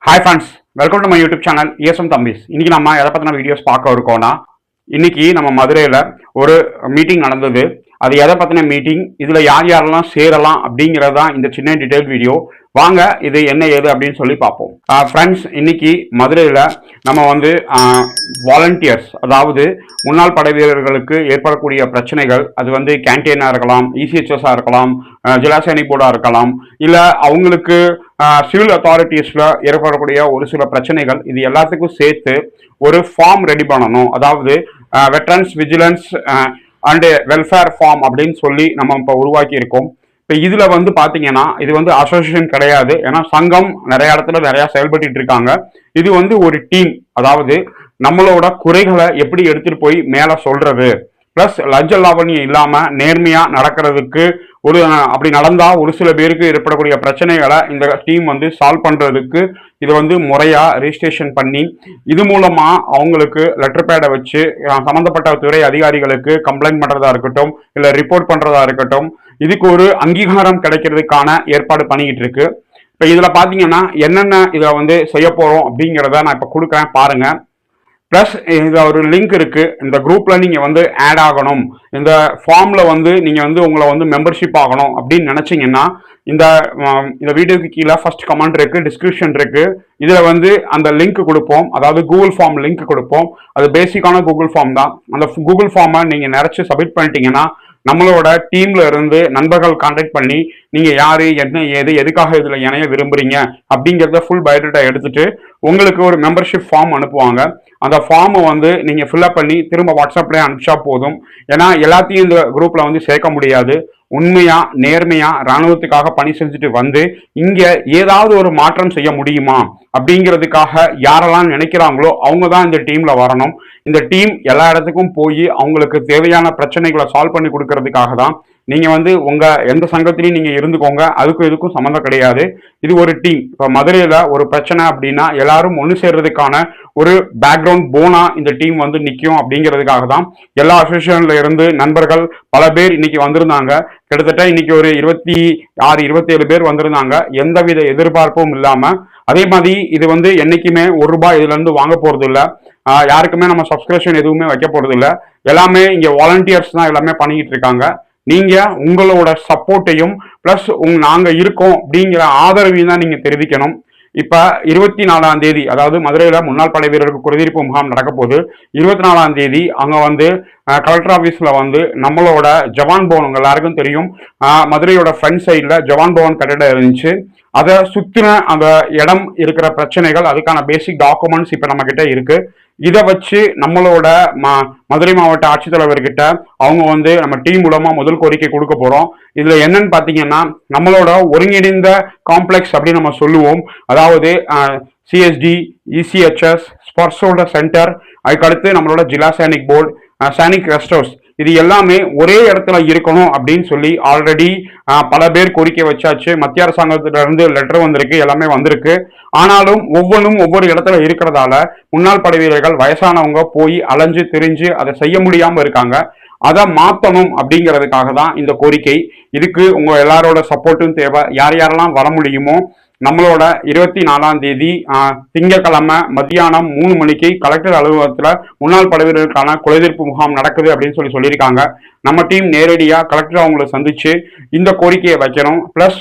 Hi friends, welcome to my YouTube channel ESM தம்பிஸ். இன்னைக்கு நம்ம எதை பற்றின வீடியோஸ் பார்க்க இருக்கோம்னா, இன்னைக்கு நம்ம மதுரையில் ஒரு மீட்டிங் நடந்தது. அது எதை பற்றின மீட்டிங், இதில் யார் யாரெல்லாம் சேரலாம் அப்படிங்கிறது தான் இந்த சின்ன டீட்டெயில் வீடியோ. வாங்க இது என்ன ஏது அப்படின்னு சொல்லி பார்ப்போம். ஃப்ரெண்ட்ஸ், இன்னைக்கு மதுரையில் நம்ம வந்து வாலண்டியர்ஸ், அதாவது முன்னாள் படை வீரர்களுக்கு ஏற்படக்கூடிய பிரச்சனைகள், அது வந்து கேன்டீனாக இருக்கலாம், ECHSஆ இருக்கலாம், ஜில்லா சைனிக் போர்டாக இருக்கலாம், இல்லை அவங்களுக்கு சிவில் அத்தாரிட்டிஸில் ஏற்படக்கூடிய ஒரு சில பிரச்சனைகள், இது எல்லாத்துக்கும் சேர்த்து ஒரு ஃபார்ம் ரெடி பண்ணணும். அதாவது veterans vigilance and welfare form அப்படின்னு சொல்லி நம்ம இப்போ உருவாக்கி இருக்கோம். இப்போ இதில் வந்து பார்த்தீங்கன்னா, இது வந்து அசோசியேஷன் கிடையாது, ஏன்னா சங்கம் நிறைய இடத்துல நிறையா செயல்பட்டு இருக்காங்க. இது வந்து ஒரு டீம், அதாவது நம்மளோட குறைகளை எப்படி எடுத்துகிட்டு போய் மேலே சொல்கிறது, ப்ளஸ் லஞ்ச லாவணியம் இல்லாமல் நேர்மையாக நடக்கிறதுக்கு ஒரு அப்படி நடந்தால் ஒரு சில பேருக்கு ஏற்படக்கூடிய பிரச்சனைகளை இந்த டீம் வந்து சால்வ் பண்ணுறதுக்கு இதை வந்து முறையாக ரெஜிஸ்ட்ரேஷன் பண்ணி, இது மூலமாக அவங்களுக்கு லெட்டர் பேடை வச்சு சம்மந்தப்பட்ட துறை அதிகாரிகளுக்கு கம்ப்ளைண்ட் பண்ணுறதா இருக்கட்டும், இல்லை ரிப்போர்ட் பண்ணுறதா இருக்கட்டும், இதுக்கு ஒரு அங்கீகாரம் கிடைக்கிறதுக்கான ஏற்பாடு பண்ணிக்கிட்டு இருக்கு. இப்போ இதில் பார்த்தீங்கன்னா என்னென்ன இதை வந்து செய்ய போகிறோம் அப்படிங்கிறத நான் இப்போ கொடுக்குறேன் பாருங்கள். ப்ளஸ் இதில் ஒரு லிங்க் இருக்குது. இந்த குரூப்பில் நீங்கள் வந்து ஆட் ஆகணும், இந்த ஃபார்மில் வந்து நீங்கள் வந்து உங்களை வந்து மெம்பர்ஷிப் ஆகணும் அப்படின்னு நினச்சிங்கன்னா, இந்த வீடியோக்கு கீழே ஃபர்ஸ்ட் கமெண்ட் இருக்குது, டிஸ்கிரிப்ஷன் இருக்குது. இதில் வந்து அந்த லிங்க் கொடுப்போம், அதாவது கூகுள் ஃபார்ம் லிங்க் கொடுப்போம். அது பேசிக்கான கூகுள் ஃபார்ம் தான். அந்த கூகுள் ஃபார்மை நீங்கள் நிறச்சி சப்மிட் பண்ணிட்டீங்கன்னா, நம்மளோட டீம்ல இருந்து நண்பர்கள் கான்டாக்ட் பண்ணி நீங்க யாரு, என்ன ஏது, எதுக்காக இதுல இணைய விரும்புறீங்க அப்படிங்கிறத ஃபுல் பயோடேட்டா எடுத்துட்டு உங்களுக்கு ஒரு மெம்பர்ஷிப் ஃபார்ம் அனுப்புவாங்க. அந்த ஃபார்மை வந்து நீங்க ஃபில்அப் பண்ணி திரும்ப வாட்ஸ்அப்லேயே அனுப்பிச்சா போதும். ஏன்னா எல்லாத்தையும் இந்த குரூப்ல வந்து சேர்க்க முடியாது. உண்மையா நேர்மையா இராணுவத்துக்காக பணி செஞ்சுட்டு வந்து இங்க ஏதாவது ஒரு மாற்றம் செய்ய முடியுமா அப்படிங்கிறதுக்காக யாரெல்லாம் நினைக்கிறாங்களோ அவங்க தான் இந்த டீம்ல வரணும். இந்த டீம் எல்லா இடத்துக்கும் போய் அவங்களுக்கு தேவையான பிரச்சனைகளை சால்வ் பண்ணி கொடுக்கறதுக்காக தான். நீங்க வந்து உங்க எந்த சங்கத்திலையும் நீங்க இருந்துக்கோங்க, அதுக்கும் இதுக்கும் சம்மந்தம் கிடையாது. இது ஒரு டீம். இப்ப மதுரையில ஒரு பிரச்சனை அப்படின்னா எல்லாரும் ஒன்று சேர்றதுக்கான ஒரு பேக்ரவுண்ட் போனா இந்த டீம் வந்து நிற்கும் அப்படிங்கிறதுக்காக தான். எல்லா அசோசியேஷன்ல இருந்து நண்பர்கள் பல பேர் இன்னைக்கு வந்திருந்தாங்க. கிட்டத்தட்ட இன்னைக்கு ஒரு 26 27 பேர் வந்திருந்தாங்க, எந்தவித எதிர்பார்ப்பும் இல்லாம. அதே மாதிரி இது வந்து என்னைக்குமே ₹1 இதுல இருந்து வாங்க போறது இல்லை, யாருக்குமே நம்ம சப்ஸ்கிரிப்ஷன் எதுவுமே வைக்க போறது இல்லை. எல்லாமே இங்க வாலண்டியர்ஸ் தான் எல்லாமே பண்ணிக்கிட்டு இருக்காங்க. நீங்க உங்களோட சப்போர்ட்டையும் பிளஸ் நாங்க இருக்கோம் அப்படிங்கிற ஆதரவையும் தான் நீங்க தெரிவிக்கணும். இப்ப 24ஆம் தேதி, அதாவது மதுரையில முன்னாள் படை வீரருக்கு குறைதீர்ப்பு முகாம் நடக்க போது 24ஆம் தேதி அங்க வந்து கலெக்டர் ஆபீஸ்ல வந்து நம்மளோட ஜவான் பவன், உங்க எல்லாருக்கும் தெரியும், மதுரையோட ஃப்ரண்ட் சைட்ல ஜவான் பவன் கட்டிடம் இருந்துச்சு. அதை சுத்தின அந்த இடம் இருக்கிற பிரச்சனைகள், அதுக்கான பேசிக் டாக்குமெண்ட்ஸ் இப்ப நம்ம கிட்ட இருக்கு. இதை வச்சு நம்மளோட மதுரை மாவட்ட ஆட்சித்தலைவர்கிட்ட அவங்க வந்து நம்ம டீம் மூலமா முதல் கோரிக்கை கொடுக்க போறோம். இதுல என்னன்னு பாத்தீங்கன்னா, நம்மளோட ஒருங்கிணைந்த காம்ப்ளெக்ஸ் அப்படின்னு நம்ம சொல்லுவோம். அதாவது CSD, ECHS, ஸ்பர்சோட சென்டர், அதுக்கடுத்து நம்மளோட ஜில்லா Sainik board, Sainik rest house, இது எல்லாமே ஒரே இடத்துல இருக்கணும் அப்படின்னு சொல்லி ஆல்ரெடி பல பேர் கோரிக்கை வச்சாச்சு. மத்திய அரசாங்கத்தில இருந்து லெட்டர் வந்திருக்கு, எல்லாமே வந்திருக்கு. ஆனாலும் ஒவ்வொன்றும் ஒவ்வொரு இடத்துல இருக்கிறதால முன்னாள் படை வீரர்கள் வயசானவங்க போய் அலைஞ்சு திரிஞ்சு அதை செய்ய முடியாம இருக்காங்க. அதை மாற்றணும் அப்படிங்கிறதுக்காக தான் இந்த கோரிக்கை. இதுக்கு உங்க எல்லாரோட சப்போர்ட்டும் தேவை. யார் யாரெல்லாம் வர முடியுமோ நம்மளோட 24ஆம் தேதி திங்கட்கிழமை மத்தியானம் 3 மணிக்கு கலெக்டர் அலுவலகத்தில் முன்னாள் படை வீரர்களுக்கான குறைதீர்ப்பு முகாம் நடக்குது அப்படின்னு சொல்லியிருக்காங்க. நம்ம டீம் நேரடியாக கலெக்டர் அவங்களை சந்திச்சு இந்த கோரிக்கையை வைக்கணும். பிளஸ்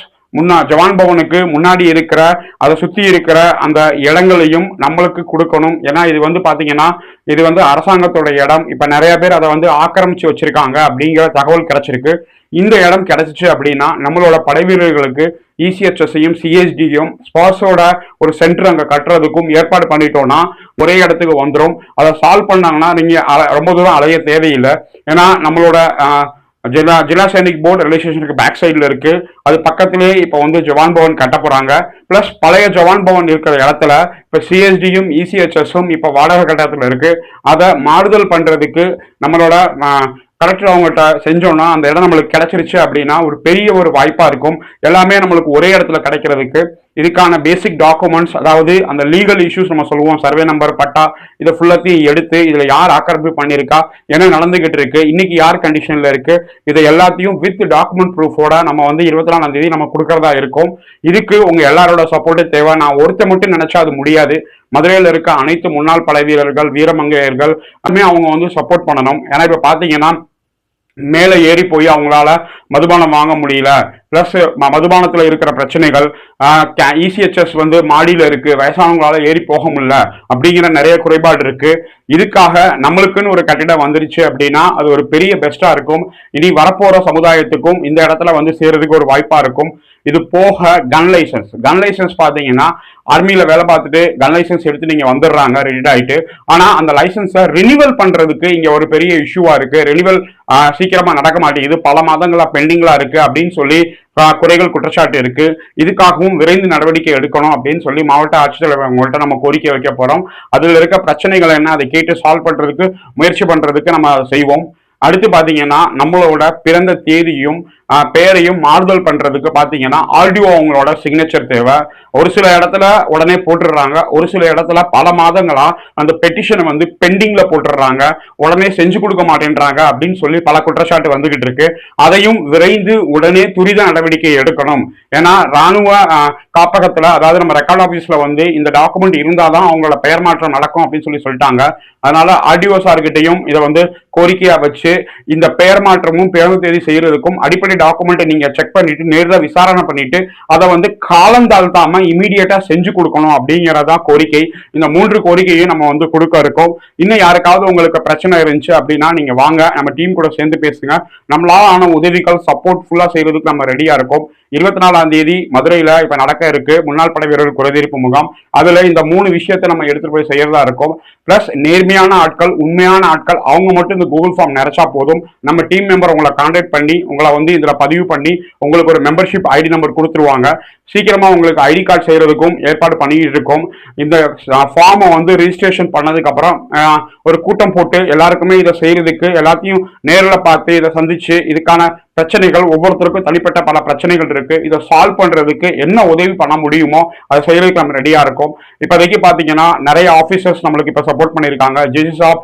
ஜவான் பவனுக்கு முன்னாடி இருக்கிற அதை சுத்தி இருக்கிற அந்த இடங்களையும் நம்மளுக்கு கொடுக்கணும். ஏன்னா இது வந்து பாத்தீங்கன்னா இது வந்து அரசாங்கத்தோட இடம். இப்ப நிறைய பேர் அதை வந்து ஆக்கிரமிச்சு வச்சிருக்காங்க அப்படிங்கிற தகவல் கிடைச்சிருக்கு. இந்த இடம் கிடைச்சிச்சு அப்படின்னா நம்மளோட படை வீரர்களுக்கு ECHSையும் CSDயும் ஸ்பாஸோட ஒரு சென்டர் அங்க கட்டுறதுக்கும் ஏற்பாடு பண்ணிட்டோம்னா ஒரே இடத்துக்கு வந்துடும். அதை சால்வ் பண்ணாங்கன்னா நீங்க ரொம்ப தூரம் அலைய தேவையில்லை. ஏன்னா நம்மளோட ஜில்லா சைனிக் போர்டு ரயில்வே ஸ்டேஷனுக்கு பேக் சைட்ல இருக்கு. அது பக்கத்திலேயே இப்போ வந்து ஜவான் பவன் கட்ட போறாங்க. பிளஸ் பழைய ஜவான் பவன் இருக்கிற இடத்துல இப்போ CSDயும் ECHSம் இப்போ வாடகை கட்டடத்துல இருக்கு. அதை மாறுதல் பண்றதுக்கு நம்மளோட கலெக்டர் அவங்ககிட்ட செஞ்சோம்னா அந்த இடம் நம்மளுக்கு கிடைச்சிருச்சு அப்படின்னா ஒரு பெரிய ஒரு வாய்ப்பா இருக்கும். எல்லாமே நம்மளுக்கு ஒரே இடத்துல கிடைக்கிறதுக்கு. இதுக்கான பேசிக் டாக்குமெண்ட்ஸ், அதாவது அந்த லீகல் இஷ்யூஸ் நம்ம சொல்லுவோம், சர்வே நம்பர், பட்டா, இதை ஃபுல்லாத்தையும் எடுத்து இதுல யார் ஆக்கிரமிப்பு பண்ணியிருக்கா, என்ன நடந்துகிட்டு இருக்கு, இன்னைக்கு யார் கண்டிஷன்ல இருக்கு, இதை எல்லாத்தையும் வித் டாக்குமெண்ட் ப்ரூஃபோட நம்ம வந்து 24ஆம் தேதி நம்ம கொடுக்கறதா இருக்கும். இதுக்கு உங்க எல்லாரோட சப்போர்ட்டு தேவை. நான் ஒருத்த மட்டும் நினைச்சா அது முடியாது. மதுரையில் இருக்க அனைத்து முன்னாள் படை வீரர்கள், வீரமங்கையர்கள் அவங்க வந்து சப்போர்ட் பண்ணணும். ஏன்னா இப்ப பாத்தீங்கன்னா மேலே ஏறி போய் அவங்களால மதுபானம் வாங்க முடியல, பிளஸ் மதுபானத்துல இருக்கிற பிரச்சனைகள், இசிஹெச்எஸ் வந்து மாடியில இருக்கு, வயசானவங்களால ஏறி போக முடியல அப்படிங்கிற நிறைய குறைபாடு இருக்கு. இதுக்காக நம்மளுக்குன்னு ஒரு கட்டிடம் வந்துருச்சு அப்படின்னா அது ஒரு பெரிய பெஸ்டா இருக்கும். இனி வரப்போற சமுதாயத்துக்கும் இந்த இடத்துல வந்து சேர்றதுக்கு ஒரு வாய்ப்பா இருக்கும். இது போக கன் லைசன்ஸ் பாத்தீங்கன்னா ஆர்மியில வேலை பார்த்துட்டு கன் லைசன்ஸ் எடுத்து நீங்க வந்துடுறாங்க ரெடி ஆயிட்டு. ஆனா அந்த லைசன்ஸை ரினிவல் பண்றதுக்கு இங்க ஒரு பெரிய இஷ்யூவா இருக்கு. ரினிவல் சீக்கிரமா நடக்க மாட்டேங்குது, பல மாதங்களா பெண்டிங்களா இருக்கு அப்படின்னு சொல்லி குறைகள் குற்றச்சாட்டு இருக்கு. இதுக்காகவும் விரைந்து நடவடிக்கை எடுக்கணும் அப்படின்னு சொல்லி மாவட்ட ஆட்சித்தலைவர் உங்கள்கிட்ட நம்ம கோரிக்கை வைக்க போறோம். அதுல இருக்க பிரச்சனைகள் என்ன, அதை கேட்டு சால்வ் பண்றதுக்கு முயற்சி பண்றதுக்கு நம்ம செய்வோம். அடுத்து பாத்தீங்கன்னா நம்மளோட பிறந்த தேதியும் பெயரையும் மாறுதல் பண்றதுக்கு பாத்தீங்கன்னா ஆர்டிஓ அவங்களோட சிக்னேச்சர் தேவை. ஒரு சில இடத்துல உடனே போட்டுடுறாங்க, ஒரு சில இடத்துல பல மாதங்களா அந்த பெட்டிஷனை வந்து பெண்டிங்ல போட்டுடுறாங்க, உடனே செஞ்சு கொடுக்க மாட்டேன்றாங்க அப்படின்னு சொல்லி பல குற்றச்சாட்டு வந்துகிட்டு இருக்கு. அதையும் விரைந்து உடனே துரித நடவடிக்கை எடுக்கணும். ஏன்னா ராணுவ காப்பகத்துல, அதாவது நம்ம ரெக்கார்ட் ஆபீஸ்ல வந்து இந்த டாக்குமெண்ட் இருந்தாதான் அவங்களோட பெயர் மாற்றம் நடக்கும் அப்படின்னு சொல்லிட்டாங்க. அதனால ஆர்டிஓ சார்கிட்டையும் இதை வந்து கோரிக்கையா வச்சு இந்த பெயர் மாற்றமும் பிறந்த தேதி செய்யறதுக்கும் அடிப்படை டாக்குமெண்ட் நீங்க செக் பண்ணிட்டு நேரில் விசாரணை பண்ணிட்டு அதை வந்து காலம் தாழ்த்தாம இமீடியட்டா செஞ்சு கொடுக்கணும் அப்படிங்கறதா கோரிக்கை. இந்த 3 கோரிக்கையும் நம்ம வந்து கொடுக்க இருக்கோம். இன்னும் யாருக்காவது உங்களுக்கு பிரச்சனை இருந்துச்சு அப்படின்னா நீங்க வாங்க, நம்ம டீம் கூட சேர்ந்து பேசுங்க. நம்மளால ஆன உதவிகள் சப்போர்ட் ஃபுல்லா செய்யறதுக்கு நம்ம ரெடியா இருக்கோம். 24ஆம் தேதி மதுரையில இப்ப நடக்க இருக்கு முன்னாள் படை வீரர்கள் குறைதீர்ப்பு முகாம். அதுல இந்த 3 விஷயத்தை நம்ம எடுத்துட்டு போய் செய்யறதா இருக்கும். பிளஸ் நேர்மையான ஆட்கள், உண்மையான ஆட்கள், அவங்க மட்டும் இந்த கூகுள் ஃபார்ம் நிறைச்சா போதும். நம்ம டீம் மெம்பர் உங்களை கான்டாக்ட் பண்ணி உங்களை வந்து இதுல பதிவு பண்ணி உங்களுக்கு ஒரு மெம்பர்ஷிப் ஐடி நம்பர் கொடுத்துருவாங்க. சீக்கிரமா உங்களுக்கு ஐடி கார்டு செய்யறதுக்கும் ஏற்பாடு பண்ணிட்டு இருக்கோம். இந்த ஃபார்மை வந்து ரிஜிஸ்ட்ரேஷன் பண்ணதுக்கு அப்புறம் ஒரு கூட்டம் போட்டு எல்லாருக்குமே இதை செய்யறதுக்கு எல்லாத்தையும் நேரில் பார்த்து இதை சந்திச்சு இதுக்கான பிரச்சனைகள், ஒவ்வொருத்தருக்கும் தனிப்பட்ட பல பிரச்சனைகள் இருக்கு, இதை சால்வ் பண்றதுக்கு என்ன உதவி பண்ண முடியுமோ அதை செய்யறதுக்கு நம்ம ரெடியா இருக்கும். இப்போதைக்கு பாத்தீங்கன்னா நிறைய ஆபீசர்ஸ் நம்மளுக்கு இப்ப சப்போர்ட் பண்ணியிருக்காங்க. ஜெய்சாப்,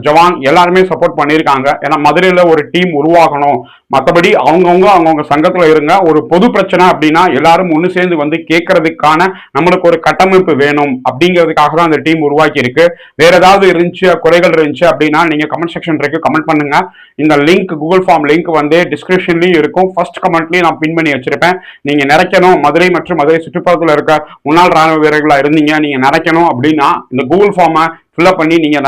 ஜவான் எல்லாருமே சப்போர்ட் பண்ணியிருக்காங்க. ஏன்னா மதுரையில ஒரு டீம் உருவாகணும். மற்றபடி அவங்கவுங்க சங்கத்துல இருங்க. ஒரு பொது பிரச்சனை அப்படின்னா எல்லாரும் ஒண்ணு சேர்ந்து வந்து கேட்கறதுக்கான நம்மளுக்கு ஒரு கட்டமைப்பு வேணும் அப்படிங்கிறதுக்காக தான் அந்த டீம் உருவாக்கி இருக்கு. வேற ஏதாவது இருந்துச்சு, குறைகள் இருந்துச்சு அப்படின்னா நீங்க கமெண்ட் செக்ஷன் இருக்கு, கமெண்ட் பண்ணுங்க. இந்த லிங்க், கூகுள் ஃபார்ம் லிங்க் வந்து டிஸ்கிரிப்ஷன்லயும் இருக்கும், ஃபர்ஸ்ட் கமெண்ட்லயும் நான் பின் பண்ணி வச்சிருப்பேன். நீங்க நிறைக்கணும், மதுரை மற்றும் மதுரை சுற்றுப்புறத்தில் இருக்க முன்னாள் ராணுவ வீரர்களா இருந்தீங்க, நீங்க நிறைக்கணும் அப்படின்னா இந்த கூகுள் ஃபார்மை ஃபில்அப் பண்ணி நீங்க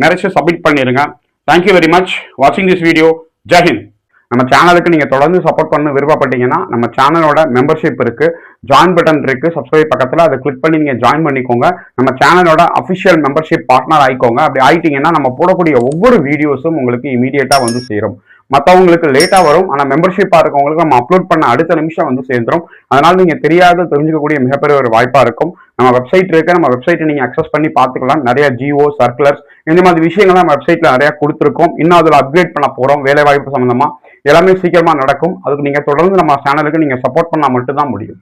நிறைச்சு சப்மிட் பண்ணிருங்க. தேங்க்யூ வெரி மச் வாட்சிங் திஸ் வீடியோ. ஜெய்ஹிந்த். நம்ம சேனலுக்கு நீங்க தொடர்ந்து சப்போர்ட் பண்ண விருப்பப்பட்டீங்கன்னா நம்ம சேனலோட மெம்பர்ஷிப் இருக்கு, ஜாயின் பட்டன் இருக்கு, சப்ஸ்கிரைப் பக்கத்துல அதை கிளிக் பண்ணி நீங்க ஜாயின் பண்ணிக்கோங்க. நம்ம சேனலோட அபிஷியல் மெம்பர்ஷிப் பார்ட்னர் ஆயிக்கோங்க. அப்படி ஆயிட்டீங்கன்னா நம்ம போடக்கூடிய ஒவ்வொரு வீடியோஸும் உங்களுக்கு இமீடியட்டா வந்து சேரும். மற்றவங்களுக்கு லேட்டா வரும், ஆனா மெம்பர்ஷிப்பா இருக்கவங்களுக்கு நம்ம அப்லோட் பண்ண அடுத்த நிமிஷம் வந்து சேர்ந்துரும். அதனால நீங்க தெரியாத தெரிஞ்சுக்கக்கூடிய மிகப்பெரிய ஒரு வாய்ப்பா இருக்கும். நம்ம வெப்சைட் இருக்கு, நம்ம வெப்சைட்டை நீங்க அக்சஸ் பண்ணி பார்த்துக்கலாம். நிறைய ஜிஓ சர்க்குலர்ஸ் இந்த மாதிரி விஷயங்கள் நம்ம வெப்சைட்ல நிறைய கொடுத்துருக்கோம். இன்னும் அதுல அப்கிரேட் பண்ண போறோம். வேலை வாய்ப்பு சம்பந்தமா எல்லாமே சீக்கிரமா நடக்கும். அதுக்கு நீங்க தொடர்ந்து நம்ம சேனலுக்கு நீங்க சப்போர்ட் பண்ணா மட்டும்தான் முடியும்.